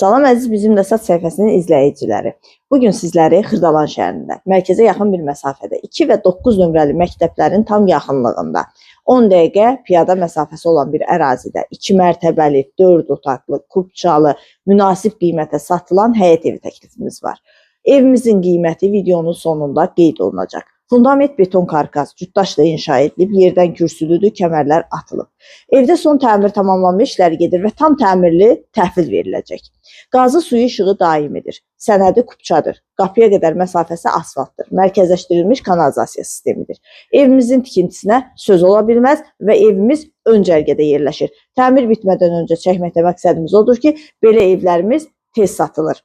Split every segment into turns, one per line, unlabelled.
Salam əziz bizim Nəsat səhifəsinin izləyiciləri. Bugün sizləri Xırdalan şəhərində, mərkəzə yaxın bir məsafədə 2 və 9 nömrəli məktəblərin tam yaxınlığında 10 dəqiqə piyada məsafəsi olan bir ərazidə 2 mərtəbəli, 4 otaqlı, kubçalı, münasib qiymətə satılan həyət evi təklifimiz var. Evimizin qiyməti videonun sonunda qeyd olunacaq. Fundament beton karkas, cütdaşla inşa edilib, yerdən kürsülüdür, kəmərlər atılıb. Evdə son təmir tamamlanma işləri gedir və tam təmirli təhvil veriləcək. Qazı suyu işığı daimidir. Sənədi kubçadır. Qapıya qədər məsafəsi asfaltdır. Mərkəzləşdirilmiş kanalizasiya sistemidir. Evimizin tikintisinə söz ola bilməz və evimiz ön cərgədə yerləşir. Təmir bitmədən öncə çəkməkdə məqsədimiz odur ki, belə evlərimiz tez satılır.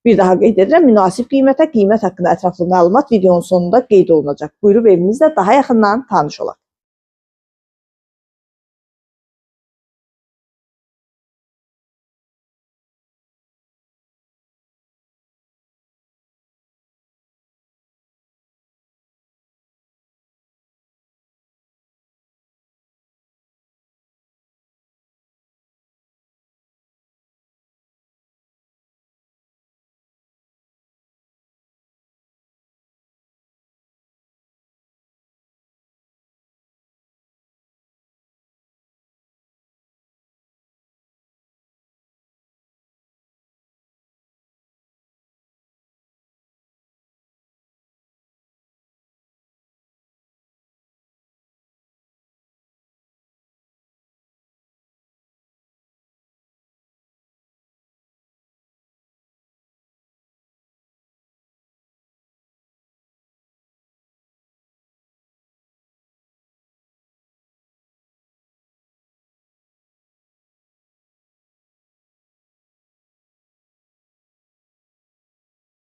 Bir daha qeyd edirəm, münasib qiymət haqqında ətraflı məlumat videonun sonunda qeyd olunacaq. Buyurub evimizlə daha yaxından tanış olaq.